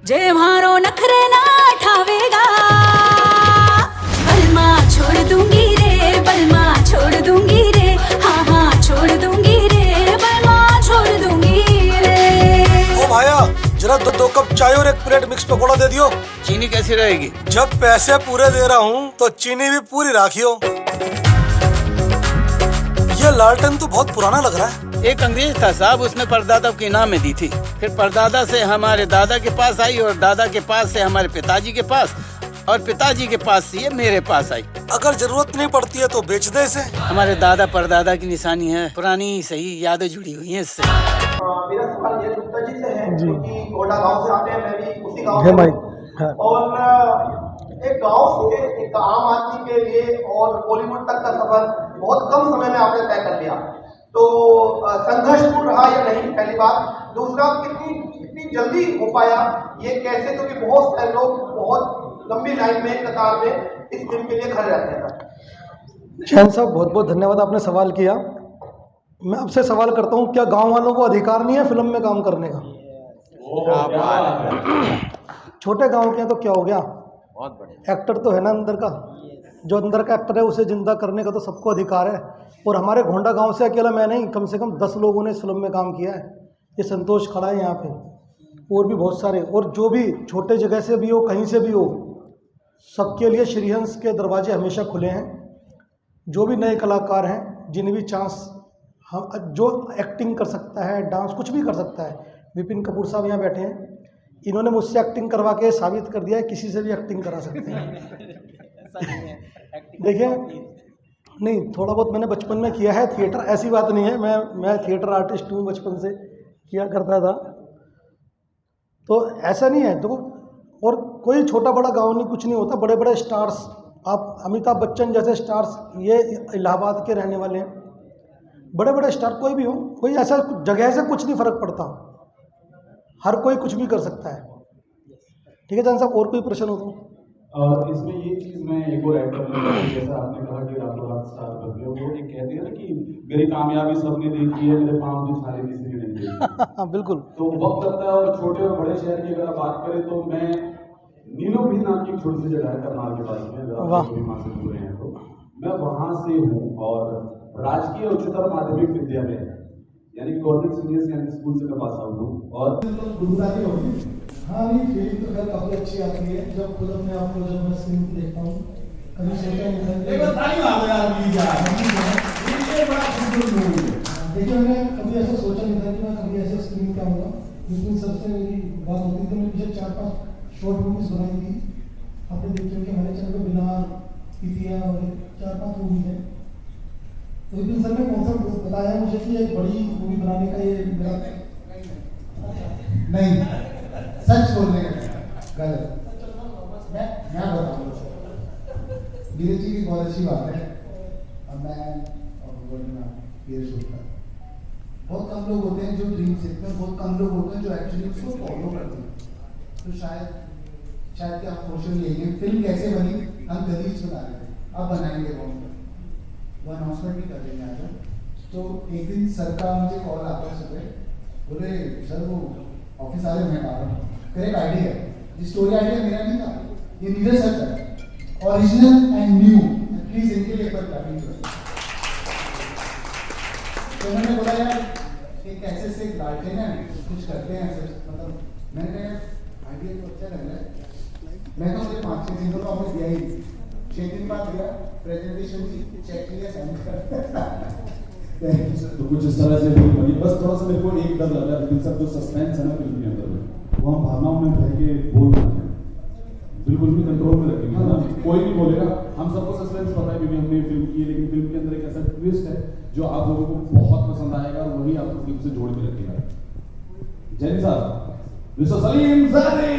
जे मारो नखरे ना ठावेगा बलमा छोड़ दूंगी रे, बलमा छोड़ दूंगी रे, हाँ हाँ छोड़ दूंगी रे, बलमा छोड़ दूंगी रे। ओ भाया जरा दो कप चाय और एक प्लेट मिक्स पकौड़ा दे दियो। चीनी कैसी रहेगी? जब पैसे पूरे दे रहा हूँ तो चीनी भी पूरी राखियो। ये लालटेन तो बहुत पुराना लग रहा है। एक अंग्रेज था साहब, उसने परदादा को इनाम में दी थी। फिर परदादा से हमारे दादा के पास आई और दादा के पास से हमारे पिताजी के पास और पिताजी के पास से ये मेरे पास आई। अगर जरूरत नहीं पड़ती है तो बेच दे इसे। हमारे दादा परदादा की निशानी है, पुरानी सही यादें जुड़ी हुई हैं इससे। मेरा सवाल ये गुप्ता जी से है, क्योंकि गोंडा गांव से आते हैं, मैं भी उसी गांव से हूं। और एक गांव से एक आम आदमी के लिए और बॉलीवुड तक का सफर बहुत कम समय में आपने तय कर लिया, तो संघर्षपूर्ण रहा या नहीं, पहली बात। दूसरा, कितनी जल्दी हो पाया ये, कैसे? क्योंकि बहुत सारे लोग बहुत लंबी लाइन में, कतार में इस फिल्म के लिए खड़े रहते हैं। शहन साहब बहुत बहुत धन्यवाद, आपने सवाल किया। मैं आपसे सवाल करता हूँ, क्या गांव वालों को अधिकार नहीं है फिल्म में काम करने का? छोटे गांव के हैं तो क्या हो गया, बहुत बढ़िया एक्टर तो है ना अंदर का, जो अंदर का एक्टर है उसे जिंदा करने का तो सबको अधिकार है। और हमारे गोंडा गांव से अकेला मैं नहीं, कम से कम 10 लोगों ने इस फिल्म में काम किया है। ये संतोष खड़ा है यहाँ पे, और भी बहुत सारे, और जो भी छोटे जगह से भी हो, कहीं से भी हो, सबके लिए श्रीहंस के दरवाजे हमेशा खुले हैं। जो भी नए कलाकार हैं, जिन्हें भी चांस, हम जो एक्टिंग कर सकता है, डांस कुछ भी कर सकता है। विपिन कपूर साहब यहाँ बैठे हैं, इन्होंने मुझसे एक्टिंग करवा के साबित कर दिया है किसी से भी एक्टिंग करा सकते हैं। देखिए, नहीं थोड़ा बहुत मैंने बचपन में किया है थिएटर, ऐसी बात नहीं है, मैं थिएटर आर्टिस्ट हूँ, बचपन से किया करता था, तो ऐसा नहीं है। देखो, और कोई छोटा बड़ा गांव नहीं, कुछ नहीं होता। बड़े बड़े स्टार्स, आप अमिताभ बच्चन जैसे स्टार्स, ये इलाहाबाद के रहने वाले हैं। बड़े बड़े स्टार कोई भी हो, कोई ऐसा जगह से कुछ नहीं फर्क पड़ता, हर कोई कुछ भी कर सकता है। ठीक है जान साहब, और कोई प्रश्न हो तो? और इसमें ये चीज़ मैं एक और ऐड करना चाहूँगा, जैसा आपने कहा कि रातों रात स्टार कर दिया, वो एक कहते हैं ना कि मेरी कामयाबी सबने देखी है, मेरे पाँव की छाले किसी ने नहीं देखी। बिल्कुल। तो वक्त लगता है, और छोटे और बड़े शहर की अगर आप बात करें तो मैं नीलोपीर नाम की एक छोटी सी जगह है करनाल के पास में, अगर आप वहाँ से जुड़े हैं तो मैं वहाँ से हूँ। और राजकीय उच्चतर माध्यमिक विद्यालय यानी गवर्नमेंट सीनियर सेकेंडरी स्कूल से मैं पास आउट हूँ। और हाँ नहीं, फीलिंग तो खैर काफ़ी अच्छी आती है जब खुद अपने आप को, जब मैं स्क्रीन पर देखता हूँ। कभी सोचा नहीं था, देखिए मैंने कभी ऐसा सोचा नहीं था कि मैं कभी ऐसे स्क्रीन पे आऊँगा। लेकिन सबसे मेरी बात होती थी, मैंने पिछले 4-5 शॉर्ट मूवीज बनाई थी, आपने देखी होगी हमारे चैनल पर, बिलार, पीतिया और 4-5 मूवीज हैं। तो लेकिन सर ने कॉन्सेप्ट बताया मुझे कि एक बड़ी मूवी बनाने का ये मेरा नहीं, सच बोलने का गलत, मैं बताऊँ धीरे जी की बहुत अच्छी बात है। अब मैं ये सोचता हूँ, बहुत कम लोग होते हैं जो ड्रीम सेक्टर, बहुत कम लोग होते हैं जो एक्चुअली उसको फॉलो करते हैं। तो शायद कि आप क्वेश्चन लेंगे फिल्म कैसे बनी, हम गलीच बता रहे थे, अब बनाएंगे वो अनाउंसमेंट भी कर देंगे आज। तो एक दिन सर का मुझे कॉल आता है सुबह, बोले सर वो ऑफिस आ रहे, मैं आ रहा हूँ, करेक्ट आइडिया है, ये स्टोरी आइडिया मेरा नहीं था, ये नीरज सर का ओरिजिनल एंड न्यू, प्लीज इनके लिए एक बार क्लैपिंग करें। तो मैंने बोला यार एक ऐसे से लालटेन है, कुछ करते हैं ऐसे, मतलब मैंने कहा आइडिया तो अच्छा लग रहा है। मैं तो मुझे 5-6 दिन तो आपने दिया ही, 6 दिन बाद दिया, प्रेजेंटेशन चेक किया, सेंड कर। तो कुछ इस तरह से फिल्म बनी। बस थोड़ा सा मेरे को एक डर लग रहा है, लेकिन सब जो सस्पेंस है ना फिल्म के अंदर में, वो हम भावनाओं में रह के बोल रहे हैं, बिल्कुल भी कंट्रोल में रखेंगे ना, कोई नहीं बोलेगा। हम सबको सस्पेंस पता है क्योंकि हमने फिल्म की है, लेकिन फिल्म के अंदर एक ऐसा ट्विस्ट है जो आप लोगों को बहुत पसंद आएगा और वही आपको फिल्म से जोड़ के रखेगा। जैन साहब, मिस्टर सलीम ज़ादी,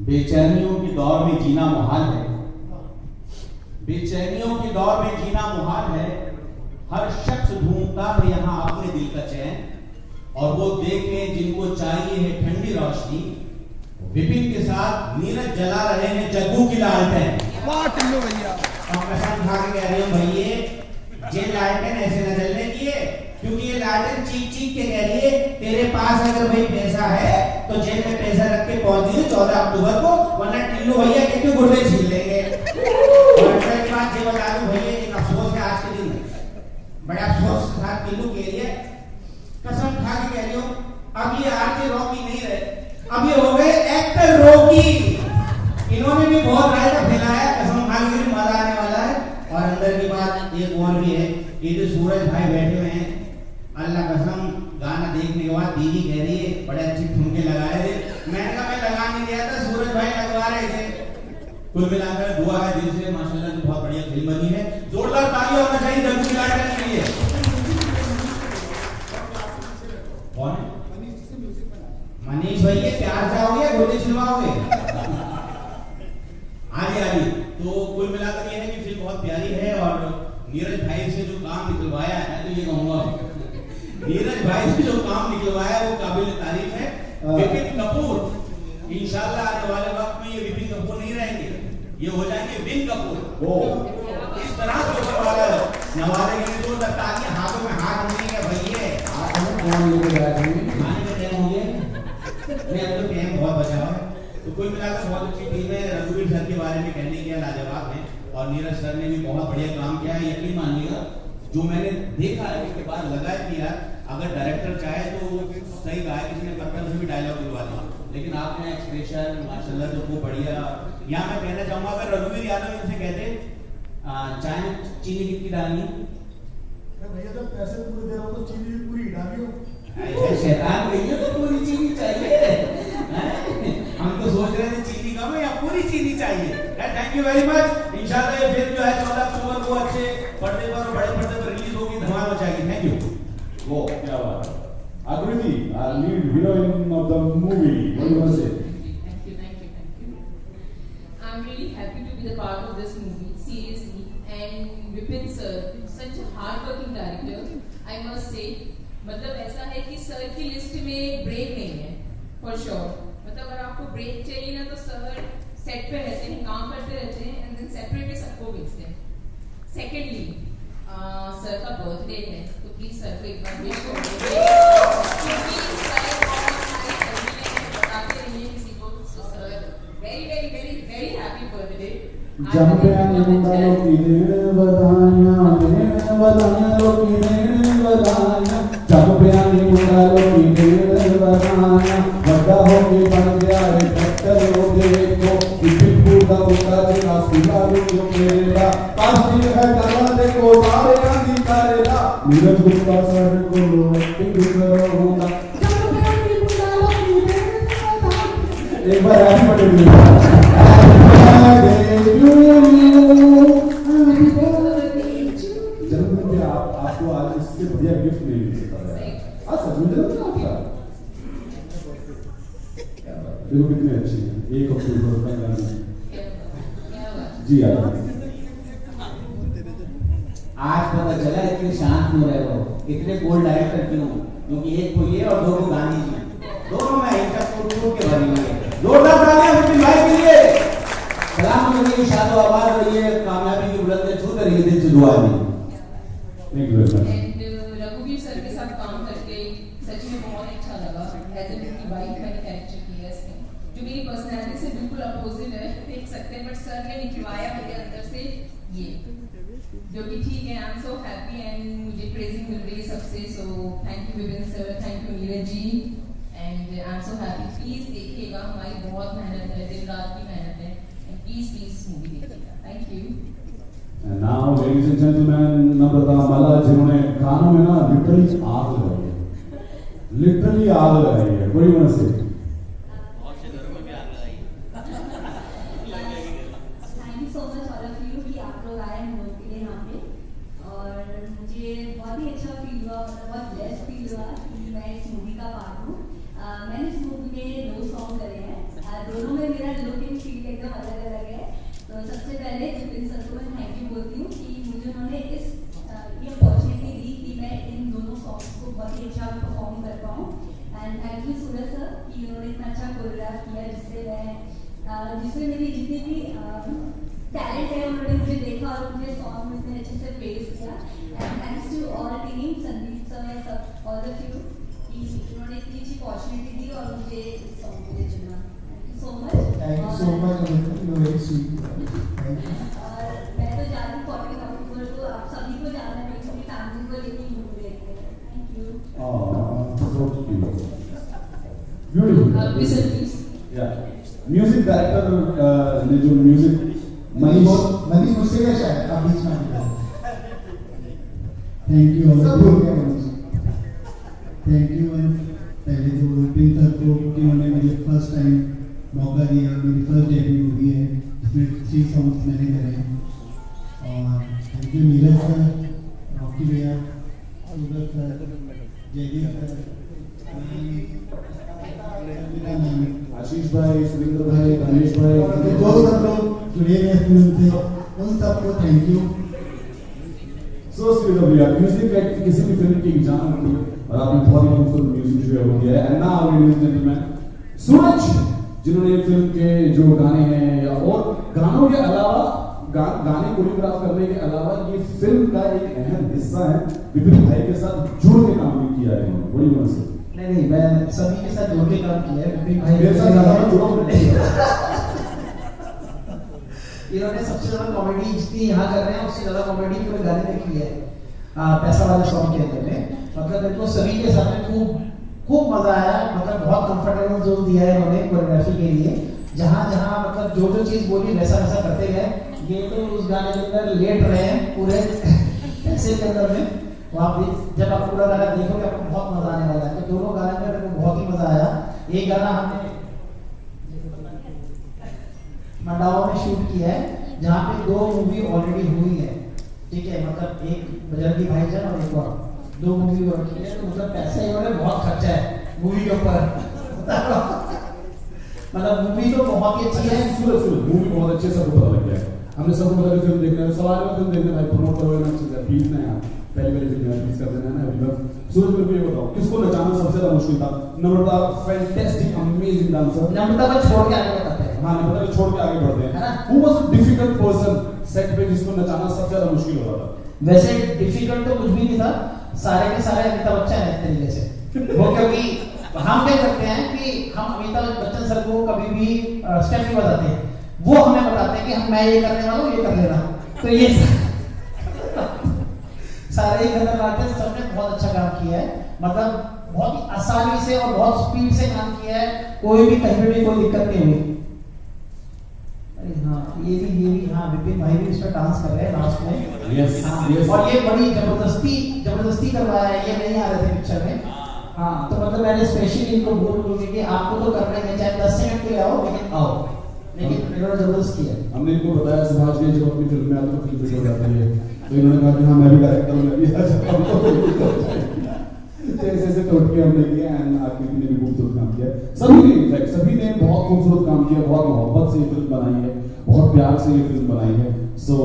बेचैनियों के दौर में जीना मुहाल है, बेचैनियों के दौर में जीना मुहाल है। हर शख्स ढूंढता है यहाँ अपने दिल का चैन, और वो देखें जिनको चाहिए है ठंडी रोशनी। विपिन के साथ नीरज जला रहे हैं जग्गू की लालटेन। भैया और कसम खा के कह रही हूँ भैया, ये लालटेन ऐसे न जलने की है क्योंकि ये लालटेन चीख चीख के कह रही है तेरे पास अगर भाई पैसा है तो जेब में पैसा रख के पहुंच दिए 14 अक्टूबर को, वरना टिल्लू भैया के गुर्दे छीन लेंगे। और एक बात ये बता दूं भैया, एक अफसोस है आज के दिन, बड़े अफसोस के साथ टिल्लू के लिए कसम खा के कह रही हूँ, अब ये आरजे रॉकी नहीं रहे, अब ये हो गए एक्टर रॉकी। इन्होंने भी बहुत रायता फैलाया, कसम खा के मजा आने वाला है। और अंदर की बात एक और भी है, ये जो सूरज भाई बैठे हुए हैं, अल्लाह कसम गाना देखने के बाद दीदी कह रही है बड़े अच्छे ठुमके लगाए थे, मैंने कहा मैं लगा नहीं दिया था, सूरज भाई लगवा रहे थे। कुल मिलाकर दुआ है दिल से, माशाल्लाह से बहुत बढ़िया फिल्म बनी है, जोरदार ताली होना चाहिए जल्दी लाइट के लिए। कौन है? मनीष भैया, प्यार से आओगे गोली छिलवाओगे? आगे आगे। तो कुल मिलाकर ये है कि फिल्म बहुत प्यारी है, और नीरज भाई से जो काम निकलवाया है, तो ये कहूंगा नीरज भाई से जो काम निकलवाया वो काबिल तारीफ है। विपिन कपूर इंशाल्लाह आने वाले वक्त में ये विपिन कपूर नहीं रहेंगे, ये हो जाएंगे विन कपूर। इस तरह से ऊपर वाला नवाजेंगे तो ताकि हाथों में हाथ मिलेगा भैया, खाने का टाइम हो गया, मैं अब तो टाइम बहुत बचा है। तो कुल मिलाकर बहुत अच्छी टीम है। रघुवीर सर के बारे में कहने के लाजवाब है, और नीरज सर ने भी बहुत बढ़िया काम किया है। यकीन मानिएगा जो मैंने देखा है उसके बाद लगा कि यार अगर डायरेक्टर चाहे तो सही कहा है, किसी ने कप्तान से भी डायलॉग दिलवा दिया, लेकिन आपने एक्सप्रेशन माशाल्लाह तो वो बढ़िया। यहाँ मैं कहना चाहूंगा अगर रघुवीर यादव इनसे कहते चाय में चीनी कितनी डालनी है, भैया जब पैसे पूरे दे रहा हूँ तो चीनी भी पूरी डालियो। शैतान भैया तो पूरी चीनी चाहिए, हम तो सोच रहे थे चीनी कम है या पूरी चीनी चाहिए। Thank you very much. इंशाल्लाह ये फिल्म जो है 14 अक्टूबर को अच्छे पर्दे पर और बड़े पर्दे पर रिलीज होगी, धमाल मचाएगी। Thank you. वो क्या बात है। Akriti, our lead heroine of the movie. What do you want to say? Thank you. I'm really happy to be the part of this movie, seriously. And Vipin sir, such a hard-working director, I must say. मतलब ऐसा है कि sir की list में break नहीं है, for sure. मतलब अगर आपको ब्रेक चाहिए ना तो सर सेट पे रहते हैं, काम करते रहते हैं, and then separately सबको भेजते हैं. Secondly, सर का बर्थडे है, तो प्लीज सर को एक बार विश करिए, क्योंकि सर बहुत हमारी फैमिली में बताते रहिए किसी को, तो सर very happy birthday. जंपियां मुंडालो की देन बधाइयां, देन बधाइयां की देन बधाइयां, जंपियां मुंडालो की देन बधाइयां, बड़ा होके बन गया है डॉक्टर हो देखो, विपिन का उनका जिला सिलारू जो मेरा काशी है करा देखो सारे आंधी करेला, नीरज गुप्ता सर को लो एक्टिंग करो होगा, एक बार हैप्पी बर्थडे जन्मदिन पे आपको आज इससे बढ़िया गिफ्ट नहीं मिल सकता है। आज सच में जन्मदिन आपका, देखो कितने अच्छे हैं। 1 अक्टूबर का गाना जी आज पता चला इतने शांत क्यों रहे हो, इतने गोल्ड डायरेक्टर क्यों, क्योंकि एक को ये और 2 को गांधी जी, दोनों में एक टूट के भरी हुई है। जोरदार तालियां विपिन भाई के लिए। सलाम करिए, शादो आबाद रहिए, कामयाबी की बुलंदियां छूते रहिए, दिल से दुआ दी। Thank you very much. And रघुवीर सर के साथ काम करके सच में बहुत अच्छा लगा। एज ए उनकी वाइफ मैंने कैरेक्टर किया इसमें, जो मेरी पर्सनैलिटी से बिल्कुल अपोजिट है, देख सकते हैं, बट सर ने निकलवाया मेरे अंदर से ये, जो कि ठीक है। I am so happy and मुझे प्रेजिंग मिल रही है सबसे, so thank you Vipin sir, thank you Neeraj ji, and I am so happy. Please देखिएगा, हमारी बहुत मेहनत है, दिन रात की मेहनत है, एंड प्लीज मूवी देखिएगा। Thank you. And now, ladies and gentlemen, नम्रता माला जिन्होंने गानों में ना लिटरली आग लगाई है, लिटरली आग लगाई है, कोई मत से बहुत से घरों में भी आग लगाई है। Thank you so much all of you कि आप लोग आए हैं मूवी के लिए यहाँ पे, और मुझे बहुत ही अच्छा फील हुआ, मतलब बहुत ब्लेस्ड फील हुआ कि मैं इस मूवी का पार्ट हूँ। मैंने इस मूवी में 2 सॉन्ग करे हैं, दोनों में मेरा लुक एंड फील एकदम अलग अलग है। तो सबसे पहले विपिन सर को मैं थैंक यू बोलती हूँ कि मुझे उन्होंने ये अपॉर्चुनिटी दी कि मैं इन दोनों सॉन्ग्स को बहुत ही अच्छा परफॉर्म कर पाऊँ। And thank you Suraj sir कि उन्होंने इतना अच्छा कोरियोग्राफ किया, जिसमें मेरी जितनी भी टैलेंट है उन्होंने मुझे देखा और मुझे सॉन्ग में इतने अच्छे से प्लेस किया। And thanks to all team, Sandeep sir, all of you कि उन्होंने इतनी अच्छी अपॉर्चुनिटी दी और मुझे इस सॉन्ग के लिए चुना। Thank you so much. Thank you so much, you very sweet. Thank you. और मैं तो जा रही हूँ 14 अक्टूबर को, आप सभी को जाना है, मेरी फैमिली को लेके मूवी देखते हैं। Thank you. ब्यूटीफुल। या म्यूजिक डायरेक्टर ने जो म्यूजिक मनीष मुझसे क्या शायद आप बीच में आ गए। थैंक यू और थैंक यू। पहले तो विपिन सर को कि उन्होंने मुझे फर्स्ट टाइम मौका दिया, मेरी फर्स्ट डेब्यू मूवी है जिसमें 3 सॉन्ग्स मैंने करे हैं। और thank you Neeraj sir, Rocky भैया, सूरज सर, जयदीप सर, आशीष भाई, सुरेंद्र भाई, गणेश भाई, जो सब लोग जुड़े हुए फिल्म थे उन सबको thank you. So sweet of you. Music एक किसी भी फिल्म की जान होती है और आपने बहुत ही खूबसूरत म्यूजिक जो है वो किया है। And now ladies and gentleman, Suraj जिन्होंने फिल्म के जो गाने हैं या और गानों के अलावा गाने कोरियोग्राफ करने के अलावा ये फिल्म का एक अहम हिस्सा है। विपिन भाई के साथ जुड़ के काम भी किया है इन्होंने। वही बोल सकते नहीं, मैं सभी के साथ जुड़ के काम किया है। विपिन भाई मेरे साथ ज्यादा जुड़ा इन्होंने सबसे ज्यादा कॉमेडी जितनी यहाँ कर रहे हैं उससे ज्यादा कॉमेडी पूरे गाने में की है पैसा वाले सॉन्ग के अंदर में। मतलब मेरे को सभी के साथ में खूब मजा आया। मतलब बहुत कंफर्टेबल जोन दिया है इन्होंने कोरियोग्राफी के लिए। जहाँ जहाँ मतलब जो चीज बोली वैसा वैसा करते गए। ये तो उस गाने के अंदर लेट रहे हैं पूरे पैसे के अंदर में। वहाँ पे जब आप पूरा गाना देखोगे आपको बहुत मजा आने वाला है। तो दोनों गाने में मेरे को बहुत ही मजा आया। एक गाना हमने मंडावा में शूट किया है जहाँ पे 2 मूवी ऑलरेडी हुई है। ठीक है, मतलब एक बजरंगी भाईजान और एक और 2 मूवी और की है। तो मतलब पैसे इन्होंने बहुत खर्चा है मूवी के ऊपर। मतलब मूवी तो बहुत ही अच्छी है। मूवी बहुत अच्छे सबको पता लग गया है। हमने सबको पता फिल्म देखना है, सवाल में फिल्म देखना है, प्रमोट करो ना चीज है, प्लीज ना यार पहले फिल्म में प्लीज कर देना ना अभी। सूरज मेरे को ये बताओ किसको नचाना सबसे ज्यादा मुश्किल था? नम्रता फैंटास्टिक अमेजिंग डांसर। नम्रता को छोड़ के आगे बताते हैं। हाँ, नम्रता को छोड़ के आगे बढ़ते हैं। Who was a difficult person set पे जिसको नचाना सबसे ज्यादा मुश्किल हो रहा था? वैसे डिफिकल्ट तो कुछ भी नहीं था, सारे के सारे अमिताभ बच्चन है एक तरीके से। वो क्योंकि हम क्या करते हैं कि हम अमिताभ बच्चन सर को कभी भी स्टेप नहीं बताते, वो हमें बताते हैं कि हम मैं ये करने वाला हूँ, ये कर लेना। तो ये सारे ही खतरनाक आर्टिस्ट सबने बहुत अच्छा काम किया है। मतलब बहुत ही आसानी से और बहुत स्पीड से काम किया है। कोई भी कहीं भी कोई दिक्कत नहीं हुई। हाँ, ये भी हाँ, विपिन भाई भी इसमें डांस कर रहे हैं लास्ट में। Yes, हाँ, yes. और ये बड़ी जबरदस्ती करवाया है। ये नहीं आ रहे थे पिक्चर में। हाँ, तो मतलब मैंने स्पेशली इनको बोल कि आपको तो करना है, चाहे 10 सेकंड के लिए आओ लेकिन आओ। लेकिन इन्होंने जबरदस्त किया। हमने इनको बताया सुभाष जी जब अपनी फिल्म में आते तो फिल्म फिट हो जाती है, तो इन्होंने कहा कि हाँ मैं भी डायरेक्टर हूँ, मैं भी ऐसे टोट के हमने किया। एंड आखिर ने भी खूबसूरत काम किया। सभी ने इनफैक्ट सभी ने बहुत खूबसूरत काम किया, बहुत मोहब्बत से ये फिल्म बनाई है, बहुत प्यार से ये फिल्म बनाई है। सो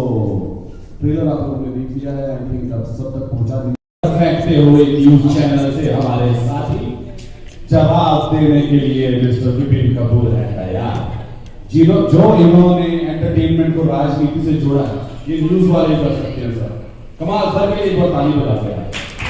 ट्रेलर आप लोगों ने देख लिया है, आई थिंक आप सब तक पहुंचा दिया। फेंकते हुए न्यूज चैनल से हमारे साथी जवाब देने के लिए मिस्टर विपिन कपूर है तैयार। जो इन्होंने एंटरटेनमेंट को राजनीति से जोड़ा है, ये न्यूज वाले कर सकते हैं सर। कमाल सर के लिए एक बार ताली बजाते हैं।